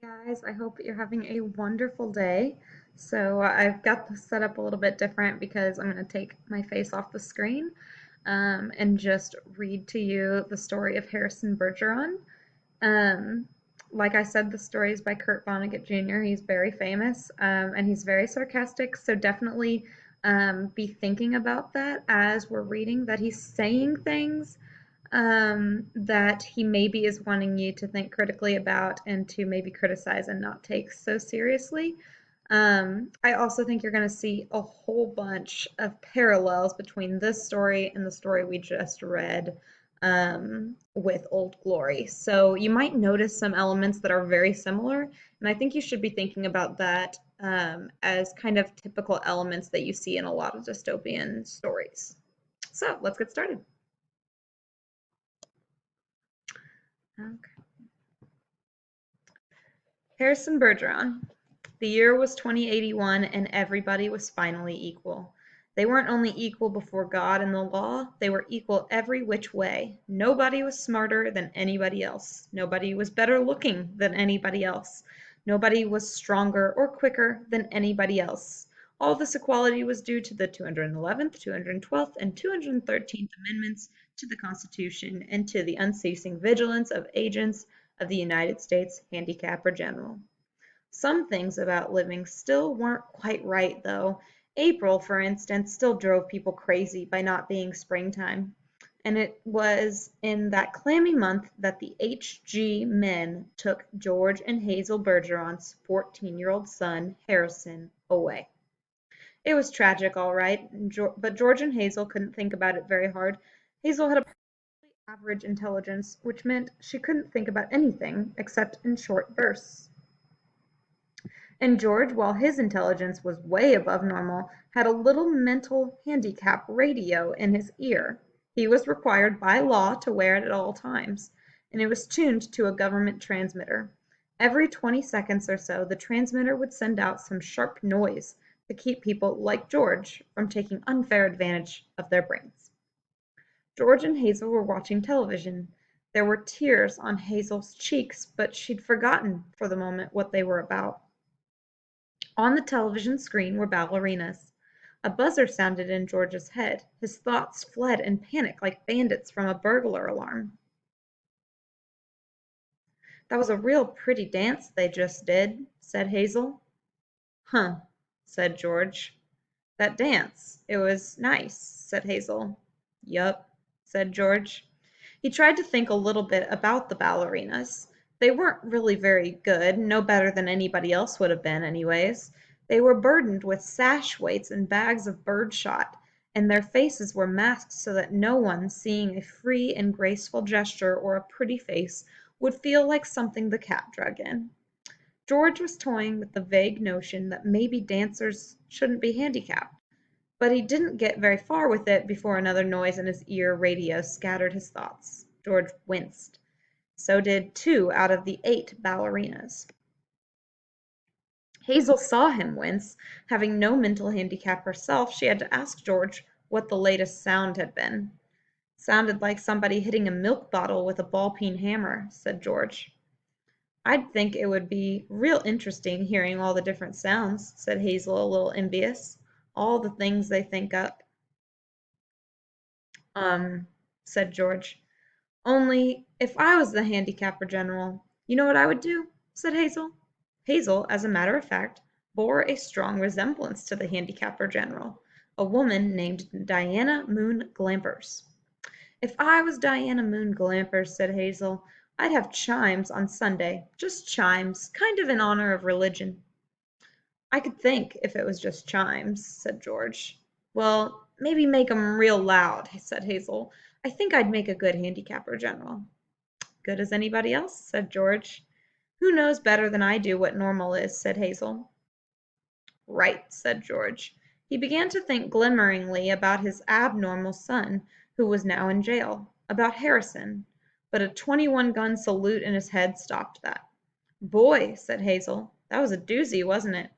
Guys. I hope you're having a wonderful day. So I've got this set up a little bit different because I'm going to take my face off the screen and just read to you the story of Harrison Bergeron. Um, like I said, the story is by Kurt Vonnegut Jr. He's very famous and he's very sarcastic, so definitely be thinking about that as we're reading, that he's saying things that he maybe is wanting you to think critically about and to maybe criticize and not take so seriously. I also think you're going to see a whole bunch of parallels between this story and the story we just read with Old Glory. So you might notice some elements that are very similar, and I think you should be thinking about that as kind of typical elements that you see in a lot of dystopian stories. So let's get started. Okay. Harrison Bergeron. The year was 2081 and everybody was finally equal. They weren't only equal before God and the law, they were equal every which way. Nobody was smarter than anybody else. Nobody was better looking than anybody else. Nobody was stronger or quicker than anybody else. All this equality was due to the 211th, 212th, and 213th Amendments to the Constitution and to the unceasing vigilance of agents of the United States Handicapper General. Some things about living still weren't quite right, though. April, for instance, still drove people crazy by not being springtime. And it was in that clammy month that the H.G. men took George and Hazel Bergeron's 14-year-old son, Harrison, away. It was tragic, all right, but George and Hazel couldn't think about it very hard. Hazel had a perfectly average intelligence, which meant she couldn't think about anything except in short bursts. And George, while his intelligence was way above normal, had a little mental handicap radio in his ear. He was required by law to wear it at all times, and it was tuned to a government transmitter. Every 20 seconds or so, the transmitter would send out some sharp noise to keep people like George from taking unfair advantage of their brains. George and Hazel were watching television. There were tears on Hazel's cheeks, but she'd forgotten for the moment what they were about. On the television screen were ballerinas. A buzzer sounded in George's head. His thoughts fled in panic like bandits from a burglar alarm. "That was a real pretty dance they just did," said Hazel. "Huh," said George. "That dance. It was nice," said Hazel. "Yup," said George. He tried to think a little bit about the ballerinas. They weren't really very good, no better than anybody else would have been anyways. They were burdened with sash weights and bags of birdshot, and their faces were masked so that no one seeing a free and graceful gesture or a pretty face would feel like something the cat drug in. George was toying with the vague notion that maybe dancers shouldn't be handicapped, but he didn't get very far with it before another noise in his ear radio scattered his thoughts. George winced. So did 2 out of the 8 ballerinas. Hazel saw him wince. Having no mental handicap herself, she had to ask George what the latest sound had been. "Sounded like somebody hitting a milk bottle with a ball-peen hammer," said George. "I'd think it would be real interesting hearing all the different sounds," said Hazel, a little envious. "All the things they think up." Said George. "Only, if I was the handicapper general, you know what I would do?" said Hazel. Hazel, as a matter of fact, bore a strong resemblance to the handicapper general, a woman named Diana Moon Glampers. "If I was Diana Moon Glampers," said Hazel, "I'd have chimes on Sunday, just chimes, kind of in honor of religion." "I could think, if it was just chimes," said George. "Well, maybe make 'em real loud," said Hazel. "I think I'd make a good handicapper general." "Good as anybody else," said George. "Who knows better than I do what normal is?" said Hazel. "Right," said George. He began to think glimmeringly about his abnormal son, who was now in jail, about Harrison, but a 21-gun salute in his head stopped that. "Boy," said Hazel, "that was a doozy, wasn't it?"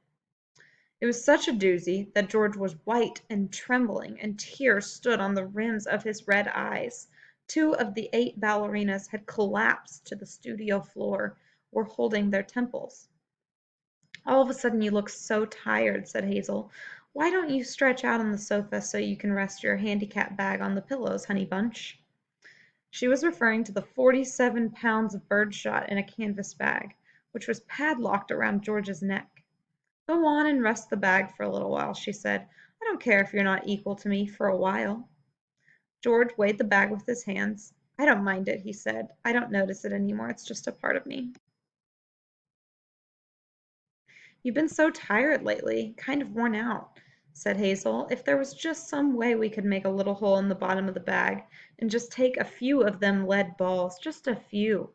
It was such a doozy that George was white and trembling, and tears stood on the rims of his red eyes. 2 of the 8 ballerinas had collapsed to the studio floor. were holding their temples. "All of a sudden you look so tired," said Hazel. "Why don't you stretch out on the sofa so you can rest your handicap bag on the pillows, Honey Bunch?" She was referring to the 47 pounds of birdshot in a canvas bag, which was padlocked around George's neck. "Go on and rest the bag for a little while," she said. "I don't care if you're not equal to me for a while." George weighed the bag with his hands. "I don't mind it," he said. "I don't notice it anymore. It's just a part of me." "You've been so tired lately, kind of worn out," said Hazel. "If there was just some way we could make a little hole in the bottom of the bag and just take a few of them lead balls, just a few."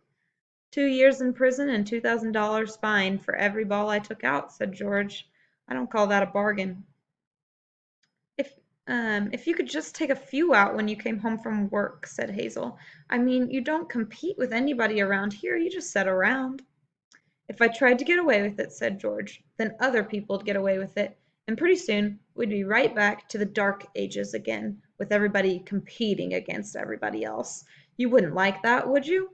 "2 years in prison and $2,000 fine for every ball I took out," said George. "I don't call that a bargain." "If if you could just take a few out when you came home from work," said Hazel. "I mean, you don't compete with anybody around here, you just sit around." "If I tried to get away with it," said George, "then other people'd get away with it, and pretty soon we'd be right back to the dark ages again, with everybody competing against everybody else. You wouldn't like that, would you?"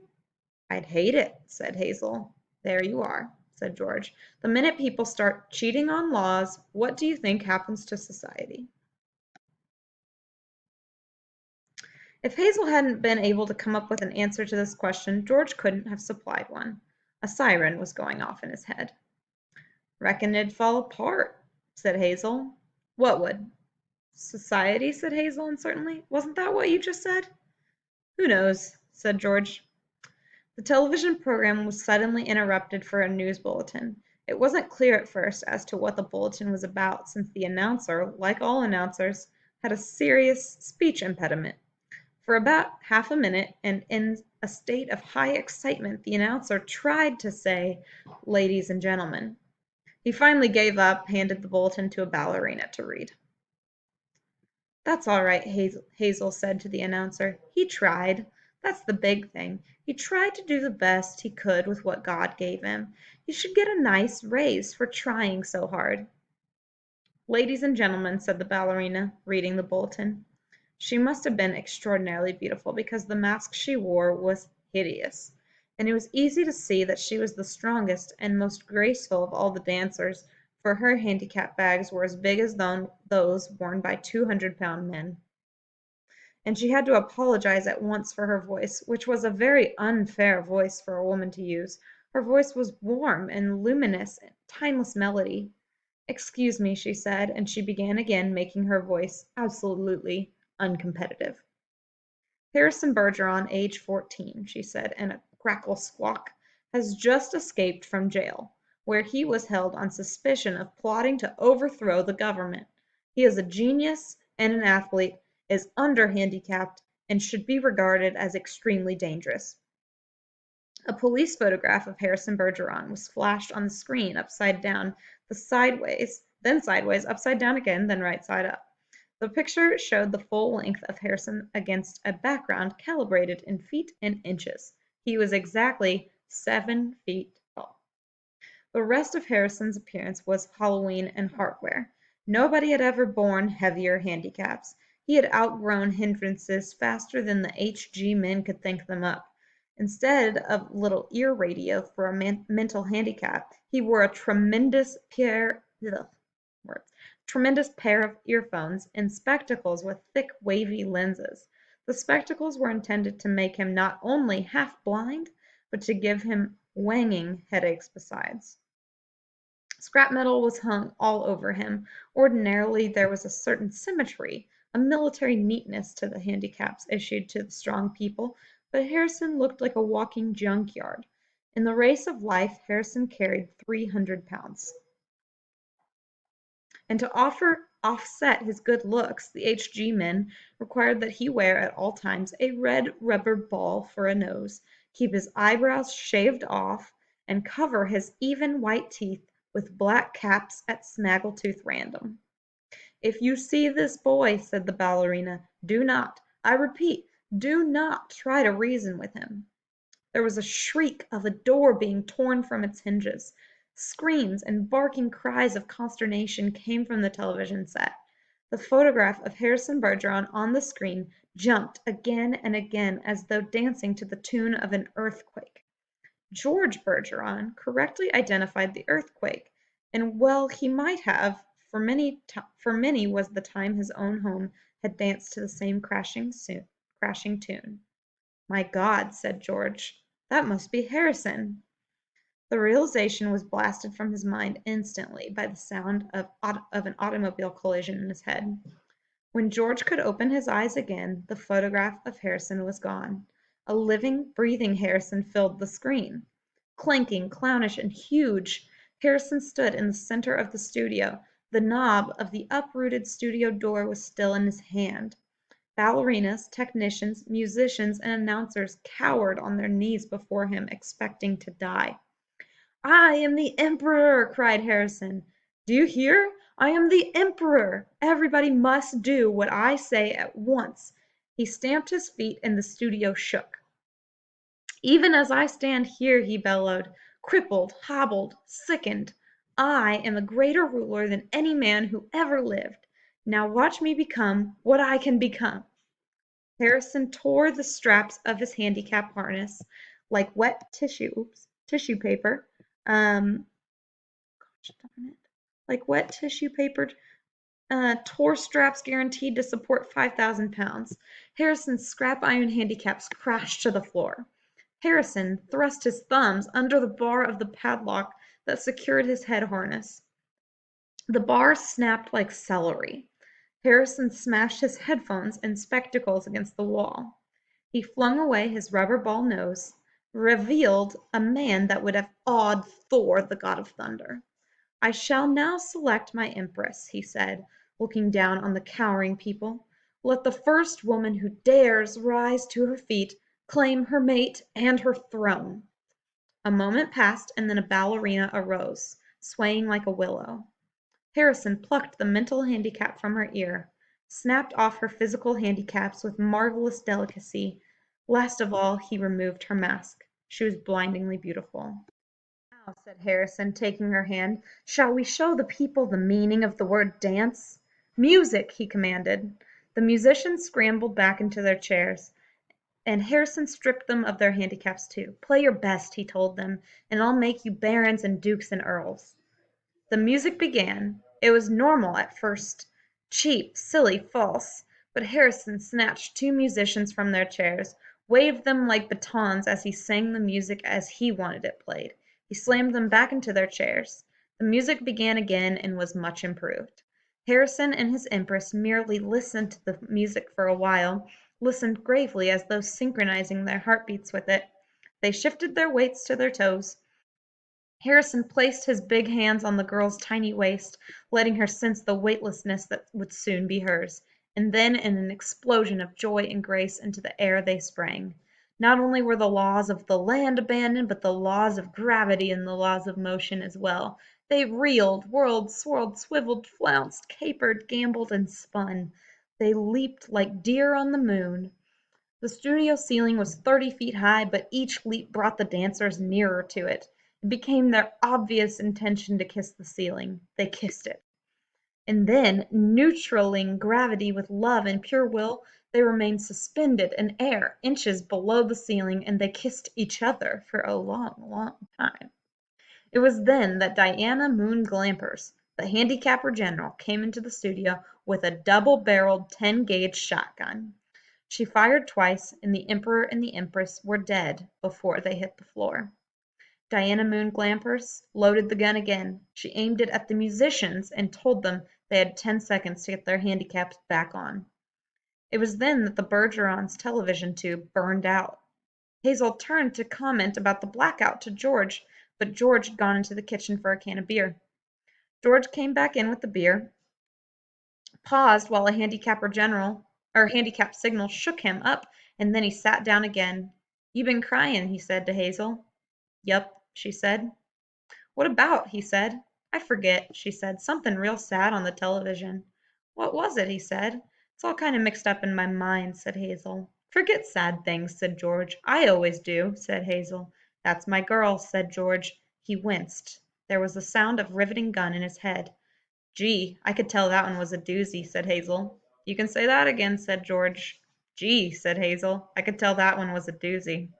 "I'd hate it," said Hazel. "There you are," said George. "The minute people start cheating on laws, what do you think happens to society?" If Hazel hadn't been able to come up with an answer to this question, George couldn't have supplied one. A siren was going off in his head. "Reckon it'd fall apart," said Hazel. "What would?" "Society," said Hazel uncertainly. "Wasn't that what you just said?" "Who knows?" said George. The television program was suddenly interrupted for a news bulletin. It wasn't clear at first as to what the bulletin was about, since the announcer, like all announcers, had a serious speech impediment. For about half a minute, and in a state of high excitement, the announcer tried to say, "Ladies and gentlemen." He finally gave up, handed the bulletin to a ballerina to read. "That's all right," Hazel said to the announcer. "He tried. That's the big thing. He tried to do the best he could with what God gave him. He should get a nice raise for trying so hard." "Ladies and gentlemen," said the ballerina, reading the bulletin. She must have been extraordinarily beautiful, because the mask she wore was hideous, and it was easy to see that she was the strongest and most graceful of all the dancers, for her handicap bags were as big as those worn by 200-pound men. And she had to apologize at once for her voice, which was a very unfair voice for a woman to use. Her voice was warm and luminous, timeless melody. "Excuse me," she said, and she began again, making her voice absolutely uncompetitive. "Harrison Bergeron, age 14," she said in a crackle squawk, "has just escaped from jail, where he was held on suspicion of plotting to overthrow the government. He is a genius and an athlete, is under-handicapped, and should be regarded as extremely dangerous." A police photograph of Harrison Bergeron was flashed on the screen upside down, then sideways, upside down again, then right side up. The picture showed the full length of Harrison against a background calibrated in feet and inches. He was exactly 7 feet tall. The rest of Harrison's appearance was Halloween and heartwear. Nobody had ever borne heavier handicaps. He had outgrown hindrances faster than the H.G. men could think them up. Instead of little ear radio for a mental handicap, he wore a tremendous pair of earphones and spectacles with thick, wavy lenses. The spectacles were intended to make him not only half blind, but to give him whanging headaches besides. Scrap metal was hung all over him. Ordinarily there was a certain symmetry, a military neatness to the handicaps issued to the strong people, but Harrison looked like a walking junkyard. In the race of life Harrison carried 300 pounds. And to offset his good looks, the H.G. men required that he wear at all times a red rubber ball for a nose, keep his eyebrows shaved off, and cover his even white teeth with black caps at snaggletooth random. "If you see this boy," said the ballerina, "do not, I repeat, do not try to reason with him." There was a shriek of a door being torn from its hinges. Screams and barking cries of consternation came from the television set. The photograph of Harrison Bergeron on the screen jumped again and again as though dancing to the tune of an earthquake. George Bergeron correctly identified the earthquake, and well he might have, for many was the time his own home had danced to the same crashing tune. "My God," said George, "that must be Harrison." The realization was blasted from his mind instantly by the sound of an automobile collision in his head. When George could open his eyes again, the photograph of Harrison was gone. A living, breathing Harrison filled the screen. Clanking, clownish, and huge, Harrison stood in the center of the studio. The knob of the uprooted studio door was still in his hand. Ballerinas, technicians, musicians, and announcers cowered on their knees before him, expecting to die. "I am the Emperor!" cried Harrison. "Do you hear? I am the Emperor! Everybody must do what I say at once." He stamped his feet and the studio shook. "Even as I stand here," he bellowed, "crippled, hobbled, sickened, I am a greater ruler than any man who ever lived. Now watch me become what I can become." Harrison tore the straps of his handicap harness like wet tissue paper. Um, gosh darn it. Like wet tissue paper, tore straps guaranteed to support 5,000 pounds. Harrison's scrap iron handicaps crashed to the floor. Harrison thrust his thumbs under the bar of the padlock that secured his head harness. The bar snapped like celery. Harrison smashed his headphones and spectacles against the wall. He flung away his rubber ball nose, revealed a man that would have awed Thor, the god of thunder. "I shall now select my empress," he said, looking down on the cowering people. "Let the first woman who dares rise to her feet claim her mate and her throne." A moment passed, and then a ballerina arose, swaying like a willow. Harrison plucked the mental handicap from her ear, snapped off her physical handicaps with marvelous delicacy. Last of all, he removed her mask. She was blindingly beautiful. "Now," said Harrison, taking her hand, "shall we show the people the meaning of the word dance?" "Music!" he commanded. The musicians scrambled back into their chairs, and Harrison stripped them of their handicaps too. "Play your best," he told them, "and I'll make you barons and dukes and earls." The music began. It was normal at first, cheap, silly, false, but Harrison snatched two musicians from their chairs, waved them like batons as he sang the music as he wanted it played. He slammed them back into their chairs. The music began again and was much improved. Harrison and his empress merely listened to the music for a while, listened gravely as though synchronizing their heartbeats with it. They shifted their weights to their toes. Harrison placed his big hands on the girl's tiny waist, letting her sense the weightlessness that would soon be hers, and then in an explosion of joy and grace into the air they sprang. Not only were the laws of the land abandoned, but the laws of gravity and the laws of motion as well. They reeled, whirled, swirled, swiveled, flounced, capered, gamboled, and spun. They leaped like deer on the moon. The studio ceiling was 30 feet high, but each leap brought the dancers nearer to it. It became their obvious intention to kiss the ceiling. They kissed it. And then, neutraling gravity with love and pure will, they remained suspended in air, inches below the ceiling, and they kissed each other for a long, long time. It was then that Diana Moon Glampers, the handicapper general, came into the studio with a double-barreled 10-gauge shotgun. She fired twice, and the Emperor and the Empress were dead before they hit the floor. Diana Moon Glampers loaded the gun again. She aimed it at the musicians and told them they had 10 seconds to get their handicaps back on. It was then that the Bergeron's television tube burned out. Hazel turned to comment about the blackout to George, but George had gone into the kitchen for a can of beer. George came back in with the beer, paused while a handicap signal shook him up, and then he sat down again. "You been crying," he said to Hazel. "Yup," she said. "What about?" he said. "I forget," she said. "Something real sad on the television." "What was it?" he said. "It's all kind of mixed up in my mind," said Hazel. "Forget sad things," said George. "I always do," said Hazel. "That's my girl," said George. He winced. There was the sound of riveting gun in his head. "Gee, I could tell that one was a doozy," said Hazel. "You can say that again," said George. "Gee," said Hazel, "I could tell that one was a doozy."